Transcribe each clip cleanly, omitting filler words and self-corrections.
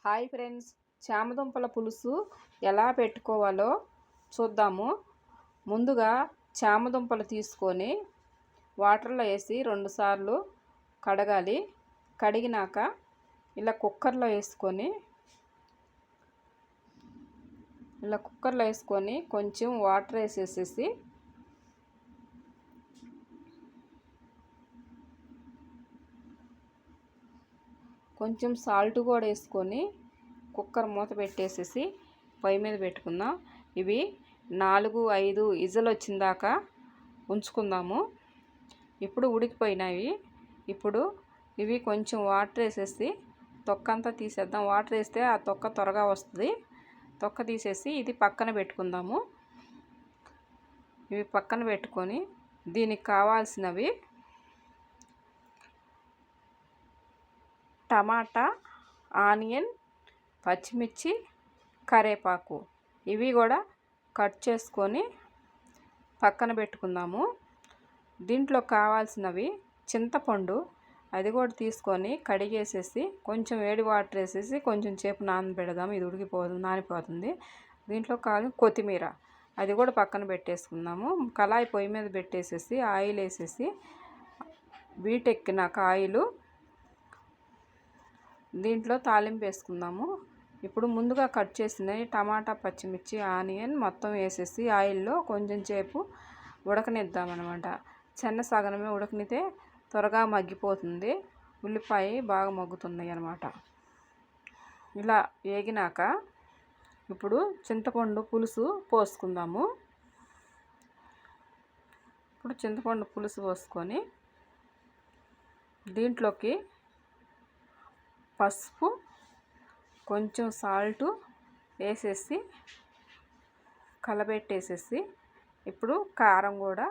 Hi friends, చామదుంపల పులుసు ఎలా పెట్టుకోవాలో చూద్దాము. ముందుగా చామదుంపలు తీసుకొని వాటర్లో వేసి 2 సార్లు కడగాలి. కడిగినాక ఇలా కుక్కర్లో వేసుకొని కొంచెం వాటర్ వేసేసేసి కొంచెం సాల్ట్ కూడా వేసుకొని కుక్కర్ మూత పెట్టేసేసి పొయ్యి మీద పెట్టుకుందాం. ఇవి 4-5 విజిల్ వచ్చిందాకా ఉంచుకుందాము. ఇప్పుడు ఉడికిపోయినాయి. ఇప్పుడు ఇవి కొంచెం వాటర్ వేసేసి తొక్క అంతా తీసేద్దాం. వాటర్ వేస్తే ఆ తొక్క త్వరగా వస్తుంది. తొక్క తీసేసి ఇది పక్కన పెట్టుకుందాము. ఇవి పక్కన పెట్టుకొని దీనికి కావాల్సినవి టమాటా, ఆనియన్, పచ్చిమిర్చి, కరివేపాకు ఇవి కూడా కట్ చేసుకొని పక్కన పెట్టుకుందాము. దీంట్లో కావాల్సినవి చింతపండు, అది కూడా తీసుకొని కడిగేసేసి కొంచెం వేడి వాటర్ వేసేసి కొంచెం సేపు నానబెడదాము. ఇది నానిపోతుంది. దీంట్లో కావాలి కొత్తిమీర, అది కూడా పక్కన పెట్టేసుకుందాము. కళాయి పొయ్యి మీద పెట్టేసేసి ఆయిల్ వేసేసి వీటెక్కినాక ఆయిల్ దీంట్లో తాలింపు వేసుకుందాము. ఇప్పుడు ముందుగా కట్ చేసిన టమాటా, పచ్చిమిర్చి, ఆనియన్ మొత్తం వేసేసి ఆయిల్లో కొంచెం సేపు ఉడకనిద్దామన్నమాట. సగమే ఉడకనితే త్వరగా మగ్గిపోతుంది. ఉల్లిపాయ బాగా మగ్గుతుంది అన్నమాట. ఇలా వేగినాక ఇప్పుడు చింతపండు పులుసు పోసుకుందాము. ఇప్పుడు చింతపండు పులుసు పోసుకొని దీంట్లోకి పసుపు, కొంచెం సాల్టు వేసేసి కలబెట్టేసేసి ఇప్పుడు కారం కూడా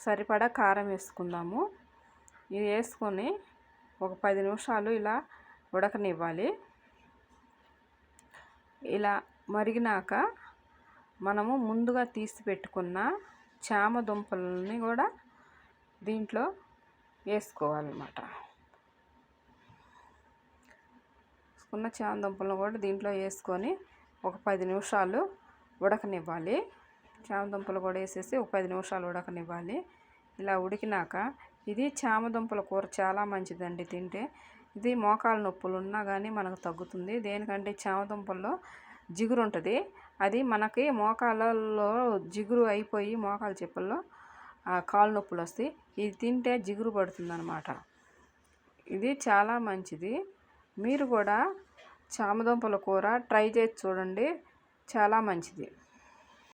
సరిపడా కారం వేసుకుందాము. ఇది వేసుకొని ఒక 10 నిమిషాలు ఇలా ఉడకనివ్వాలి. ఇలా మరిగినాక మనము ముందుగా తీసి పెట్టుకున్న చామదుంపలని కూడా దీంట్లో వేసుకోవాలన్నమాట. చామదుంపలను కూడా దీంట్లో వేసుకొని ఒక 10 నిమిషాలు ఉడకనివ్వాలి. చామదుంపలు కూడా వేసేసి ఒక 10 నిమిషాలు ఉడకనివ్వాలి. ఇలా ఉడికినాక ఇది చామదుంపల కూర చాలా మంచిదండి. తింటే ఇది మోకాలు నొప్పులు ఉన్నా కానీ మనకు తగ్గుతుంది. దేనికంటే చామదుంపల్లో జిగురు ఉంటుంది. అది మనకి మోకాళ్ళలో జిగురు అయిపోయి మోకాలు చెప్పుల్లో కాలు నొప్పులు వస్తాయి. ఇది తింటే జిగురు పడుతుంది అన్నమాట. ఇది చాలా మంచిది. మీరు కూడా చామదుంపల కూర ట్రై చేసి చూడండి, చాలా మంచిది.